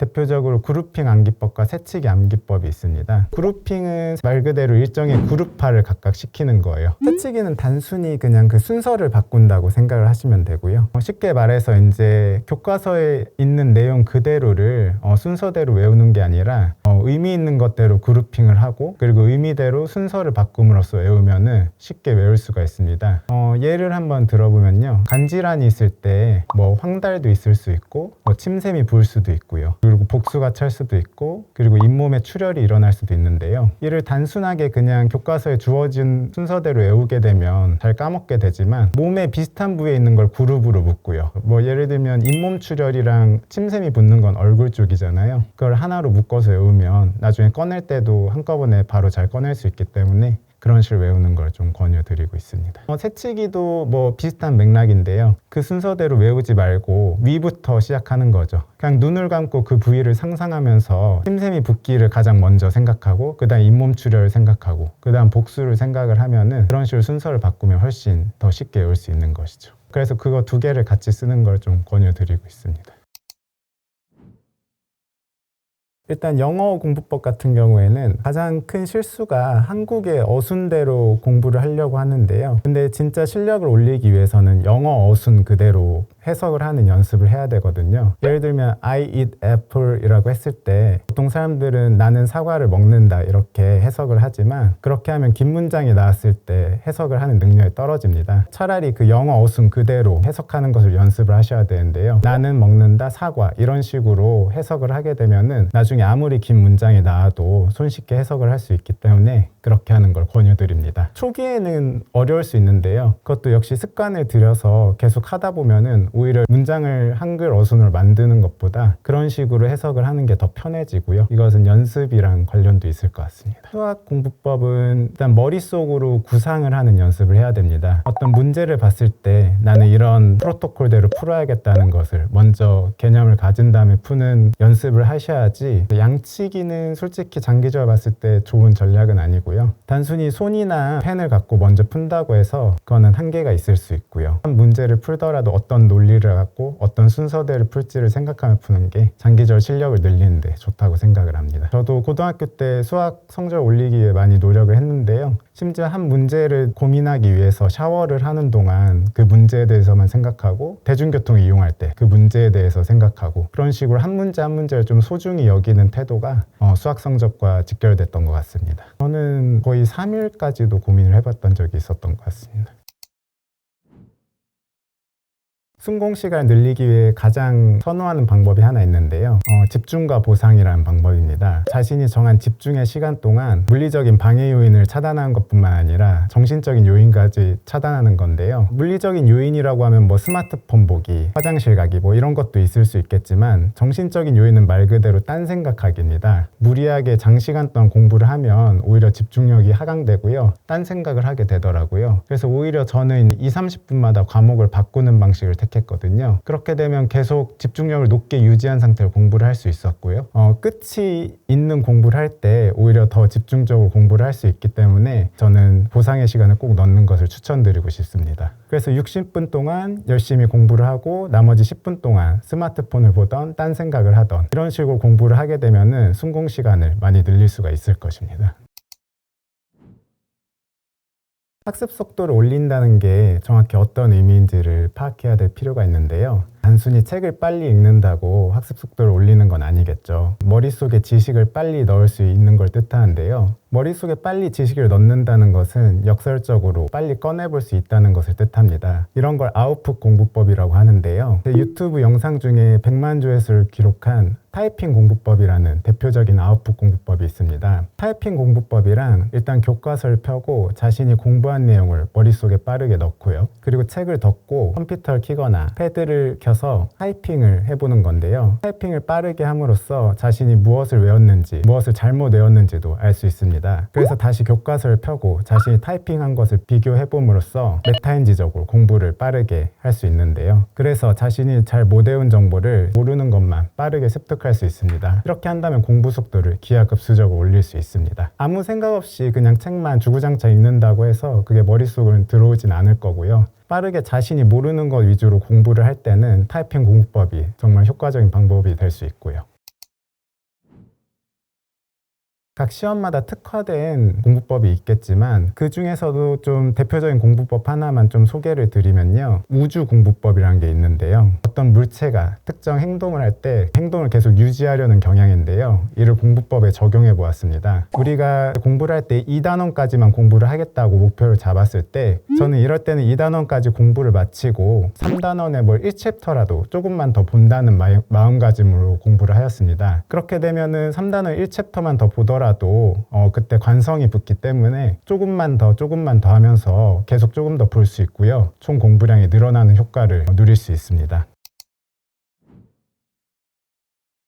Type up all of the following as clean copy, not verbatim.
대표적으로 그룹핑 암기법과 세치기 암기법이 있습니다. 그룹핑은 말 그대로 일정의 그룹화를 각각 시키는 거예요. 세치기는 단순히 그냥 그 순서를 바꾼다고 생각을 하시면 되고요. 쉽게 말해서 이제 교과서에 있는 내용 그대로를 순서대로 외우는 게 아니라 의미 있는 것대로 그룹핑을 하고, 그리고 의미대로 순서를 바꿈으로써 외우면은 쉽게 외울 수가 있습니다. 예를 한번 들어보면요, 간질환이 있을 때 뭐 황달도 있을 수 있고, 뭐 침샘이 부을 수도 있고요, 그리고 복수가 찰 수도 있고, 그리고 잇몸에 출혈이 일어날 수도 있는데요, 이를 단순하게 그냥 교과서에 주어진 순서대로 외우게 되면 잘 까먹게 되지만, 몸에 비슷한 부위에 있는 걸 그룹으로 묶고요, 뭐 예를 들면 잇몸 출혈이랑 침샘이 붓는 건 얼굴 쪽이잖아요. 그걸 하나로 묶어서 외우면 나중에 꺼낼 때도 한꺼번에 바로 잘 꺼낼 수 있기 때문에 그런 식으로 외우는 걸 좀 권유드리고 있습니다. 세치기도 뭐 비슷한 맥락인데요, 그 순서대로 외우지 말고 위부터 시작하는 거죠. 그냥 눈을 감고 그 부위를 상상하면서 침샘이 붓기를 가장 먼저 생각하고, 그 다음 잇몸 출혈을 생각하고, 그 다음 복수를 생각을 하면은 그런 식으로 순서를 바꾸면 훨씬 더 쉽게 외울 수 있는 것이죠. 그래서 그거 두 개를 같이 쓰는 걸 좀 권유드리고 있습니다. 일단 영어 공부법 같은 경우에는 가장 큰 실수가 한국의 어순대로 공부를 하려고 하는데요. 근데 진짜 실력을 올리기 위해서는 영어 어순 그대로 해석을 하는 연습을 해야 되거든요. 예를 들면 I eat apple 이라고 했을 때 보통 사람들은 나는 사과를 먹는다 이렇게 해석을 하지만, 그렇게 하면 긴 문장이 나왔을 때 해석을 하는 능력이 떨어집니다. 차라리 그 영어 어순 그대로 해석하는 것을 연습을 하셔야 되는데요, 나는 먹는다 사과 이런 식으로 해석을 하게 되면은 나중에 아무리 긴 문장이 나와도 손쉽게 해석을 할 수 있기 때문에 그렇게 하는 걸 권유드립니다. 초기에는 어려울 수 있는데요, 그것도 역시 습관을 들여서 계속 하다 보면은 오히려 문장을 한글 어순으로 만드는 것보다 그런 식으로 해석을 하는 게 더 편해지고요. 이것은 연습이랑 관련도 있을 것 같습니다. 수학 공부법은 일단 머릿속으로 구상을 하는 연습을 해야 됩니다. 어떤 문제를 봤을 때 나는 이런 프로토콜대로 풀어야겠다는 것을 먼저 개념을 가진 다음에 푸는 연습을 하셔야지, 양치기는 솔직히 장기적으로 봤을 때 좋은 전략은 아니고요. 단순히 손이나 펜을 갖고 먼저 푼다고 해서 그거는 한계가 있을 수 있고요. 한 문제를 풀더라도 어떤 논리를 갖고 어떤 순서대로 풀지를 생각하며 푸는 게 장기적으로 실력을 늘리는데 좋다고 생각을 합니다. 저도 고등학교 때 수학 성적을 올리기 위해 많이 노력을 했는데요, 심지어 한 문제를 고민하기 위해서 샤워를 하는 동안 그 문제에 대해서만 생각하고, 대중교통을 이용할 때 그 문제에 대해서 생각하고, 그런 식으로 한 문제 한 문제를 좀 소중히 여기는 태도가 수학 성적과 직결됐던 것 같습니다. 저는 거의 3일까지도 고민을 해봤던 적이 있었던 것 같습니다. 순공 시간을 늘리기 위해 가장 선호하는 방법이 하나 있는데요, 집중과 보상이라는 방법입니다. 자신이 정한 집중의 시간 동안 물리적인 방해 요인을 차단하는 것뿐만 아니라 정신적인 요인까지 차단하는 건데요, 물리적인 요인이라고 하면 뭐 스마트폰 보기, 화장실 가기 뭐 이런 것도 있을 수 있겠지만, 정신적인 요인은 말 그대로 딴 생각하기입니다. 무리하게 장시간 동안 공부를 하면 오히려 집중력이 하강되고요, 딴 생각을 하게 되더라고요. 그래서 오히려 저는 20-30분마다 과목을 바꾸는 방식을 했거든요. 그렇게 되면 계속 집중력을 높게 유지한 상태로 공부를 할 수 있었고요, 끝이 있는 공부를 할 때 오히려 더 집중적으로 공부를 할 수 있기 때문에 저는 보상의 시간을 꼭 넣는 것을 추천드리고 싶습니다. 그래서 60분 동안 열심히 공부를 하고 나머지 10분 동안 스마트폰을 보던 딴 생각을 하던, 이런 식으로 공부를 하게 되면은 순공 시간을 많이 늘릴 수가 있을 것입니다. 학습 속도를 올린다는 게 정확히 어떤 의미인지를 파악해야 될 필요가 있는데요, 단순히 책을 빨리 읽는다고 학습 속도를 올리는 건 아니겠죠. 머릿속에 지식을 빨리 넣을 수 있는 걸 뜻하는데요, 머릿속에 빨리 지식을 넣는다는 것은 역설적으로 빨리 꺼내볼 수 있다는 것을 뜻합니다. 이런 걸 아웃풋 공부법이라고 하는데요, 유튜브 영상 중에 100만 조회수를 기록한 타이핑 공부법이라는 대표적인 아웃풋 공부법이 있습니다. 타이핑 공부법이란 일단 교과서를 펴고 자신이 공부한 내용을 머릿속에 빠르게 넣고요, 그리고 책을 덮고 컴퓨터를 켜거나 패드를 켜서 타이핑을 해보는 건데요, 타이핑을 빠르게 함으로써 자신이 무엇을 외웠는지, 무엇을 잘못 외웠는지도 알 수 있습니다. 그래서 다시 교과서를 펴고 자신이 타이핑한 것을 비교해봄으로써 메타인지적으로 공부를 빠르게 할 수 있는데요, 그래서 자신이 잘 못 외운 정보를 모르는 것만 빠르게 습득할 수 있습니다. 이렇게 한다면 공부 속도를 기하급수적으로 올릴 수 있습니다. 아무 생각 없이 그냥 책만 주구장창 읽는다고 해서 그게 머릿속으로 들어오진 않을 거고요, 빠르게 자신이 모르는 것 위주로 공부를 할 때는 타이핑 공부법이 정말 효과적인 방법이 될 수 있고요. 각 시험마다 특화된 공부법이 있겠지만 그 중에서도 좀 대표적인 공부법 하나만 좀 소개를 드리면요. 우주 공부법이라는 게 있는데요. 어떤 물체가 특정 행동을 할 때 행동을 계속 유지하려는 경향인데요. 이를 공부법에 적용해 보았습니다. 우리가 공부를 할 때 2단원까지만 공부를 하겠다고 목표를 잡았을 때 저는 이럴 때는 2단원까지 공부를 마치고 3단원에 뭘 1챕터라도 조금만 더 본다는 마음가짐으로 공부를 하였습니다. 그렇게 되면은 3단원 1챕터만 더 보더라도 그때 관성이 붙기 때문에 조금만 더 하면서 계속 조금 더 볼 수 있고요. 총 공부량이 늘어나는 효과를 누릴 수 있습니다.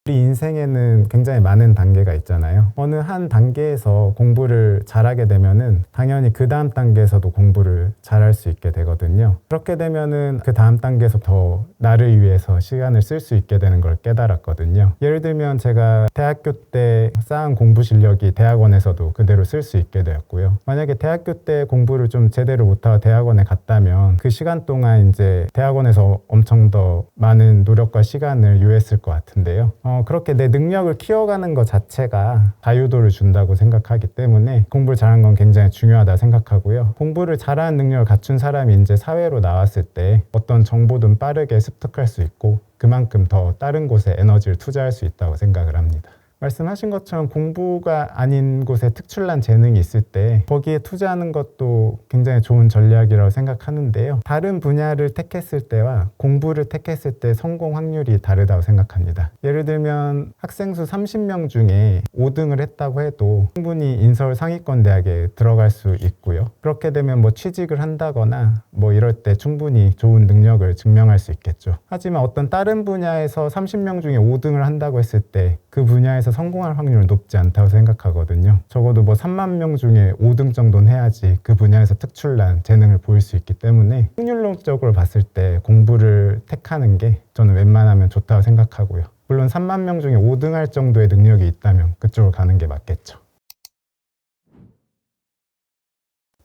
우리 인생에는 굉장히 많은 단계가 있잖아요. 어느 한 단계에서 공부를 잘하게 되면은 당연히 그 다음 단계에서도 공부를 잘할 수 있게 되거든요. 그렇게 되면은 그 다음 단계에서 더 나를 위해서 시간을 쓸 수 있게 되는 걸 깨달았거든요. 예를 들면 제가 대학교 때 쌓은 공부 실력이 대학원에서도 그대로 쓸 수 있게 되었고요. 만약에 대학교 때 공부를 좀 제대로 못하고 대학원에 갔다면 그 시간 동안 이제 대학원에서 엄청 더 많은 노력과 시간을 요했을 것 같은데요. 그렇게 내 능력을 키워가는 것 자체가 자유도를 준다고 생각하기 때문에 공부를 잘하는 건 굉장히 중요하다 생각하고요. 공부를 잘하는 능력을 갖춘 사람이 이제 사회로 나왔을 때 어떤 정보든 빠르게 습득할 수 있고 그만큼 더 다른 곳에 에너지를 투자할 수 있다고 생각을 합니다. 말씀하신 것처럼 공부가 아닌 곳에 특출난 재능이 있을 때 거기에 투자하는 것도 굉장히 좋은 전략이라고 생각하는데요. 다른 분야를 택했을 때와 공부를 택했을 때 성공 확률이 다르다고 생각합니다. 예를 들면 학생 수 30명 중에 5등을 했다고 해도 충분히 인서울 상위권 대학에 들어갈 수 있고요. 그렇게 되면 뭐 취직을 한다거나 뭐 이럴 때 충분히 좋은 능력을 증명할 수 있겠죠. 하지만 어떤 다른 분야에서 30명 중에 5등을 한다고 했을 때 그 분야에서 성공할 확률은 높지 않다고 생각하거든요. 적어도 뭐 3만 명 중에 5등 정도는 해야지 그 분야에서 특출난 재능을 보일 수 있기 때문에 확률론적으로 봤을 때 공부를 택하는 게 저는 웬만하면 좋다고 생각하고요. 물론 3만 명 중에 5등 할 정도의 능력이 있다면 그쪽으로 가는 게 맞겠죠.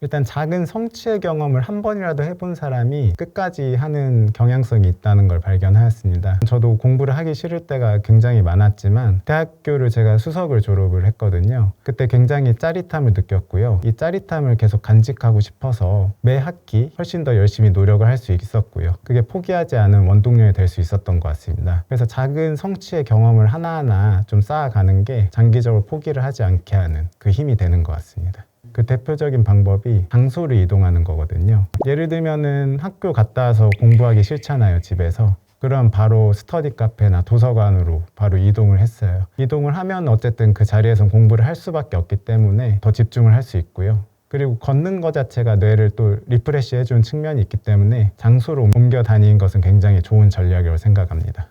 일단 작은 성취의 경험을 한 번이라도 해본 사람이 끝까지 하는 경향성이 있다는 걸 발견하였습니다. 저도 공부를 하기 싫을 때가 굉장히 많았지만 대학교를 제가 수석을 졸업을 했거든요. 그때 굉장히 짜릿함을 느꼈고요. 이 짜릿함을 계속 간직하고 싶어서 매 학기 훨씬 더 열심히 노력을 할 수 있었고요. 그게 포기하지 않은 원동력이 될 수 있었던 것 같습니다. 그래서 작은 성취의 경험을 하나하나 좀 쌓아가는 게 장기적으로 포기를 하지 않게 하는 그 힘이 되는 것 같습니다. 그 대표적인 방법이 장소를 이동하는 거거든요. 예를 들면은 학교 갔다 와서 공부하기 싫잖아요, 집에서. 그럼 바로 스터디 카페나 도서관으로 바로 이동을 했어요. 이동을 하면 어쨌든 그 자리에서 공부를 할 수밖에 없기 때문에 더 집중을 할 수 있고요. 그리고 걷는 것 자체가 뇌를 또 리프레시 해주는 측면이 있기 때문에 장소로 옮겨 다니는 것은 굉장히 좋은 전략이라고 생각합니다.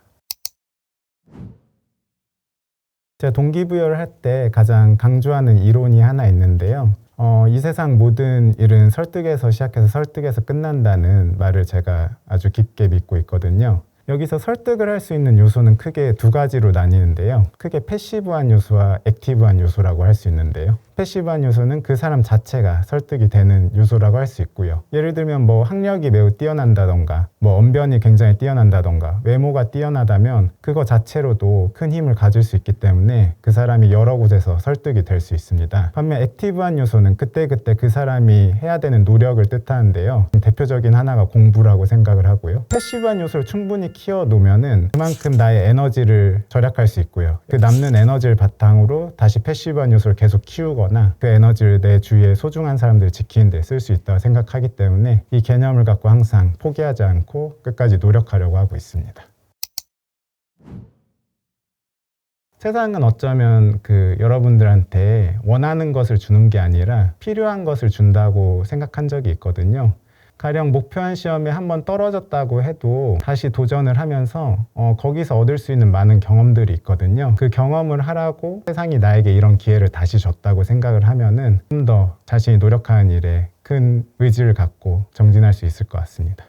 제가 동기부여를 할 때 가장 강조하는 이론이 하나 있는데요. 이 세상 모든 일은 설득에서 시작해서 설득에서 끝난다는 말을 제가 아주 깊게 믿고 있거든요. 여기서 설득을 할 수 있는 요소는 크게 두 가지로 나뉘는데요. 크게 패시브한 요소와 액티브한 요소라고 할 수 있는데요. 패시브한 요소는 그 사람 자체가 설득이 되는 요소라고 할 수 있고요. 예를 들면 뭐 학력이 매우 뛰어난다던가 뭐 언변이 굉장히 뛰어난다던가 외모가 뛰어나다면 그거 자체로도 큰 힘을 가질 수 있기 때문에 그 사람이 여러 곳에서 설득이 될 수 있습니다. 반면 액티브한 요소는 그때그때 그 사람이 해야 되는 노력을 뜻하는데요. 대표적인 하나가 공부라고 생각을 하고요. 패시브한 요소를 충분히 키워놓으면은 그만큼 나의 에너지를 절약할 수 있고요. 그 남는 에너지를 바탕으로 다시 패시브한 요소를 계속 키우거나 그 에너지를 내 주위의 소중한 사람들을 지키는 데 쓸 수 있다고 생각하기 때문에 이 개념을 갖고 항상 포기하지 않고 끝까지 노력하려고 하고 있습니다. 세상은 어쩌면 여러분들한테 원하는 것을 주는 게 아니라 필요한 것을 준다고 생각한 적이 있거든요. 가령 목표한 시험에 한번 떨어졌다고 해도 다시 도전을 하면서 거기서 얻을 수 있는 많은 경험들이 있거든요. 그 경험을 하라고 세상이 나에게 이런 기회를 다시 줬다고 생각을 하면은 좀 더 자신이 노력하는 일에 큰 의지를 갖고 정진할 수 있을 것 같습니다.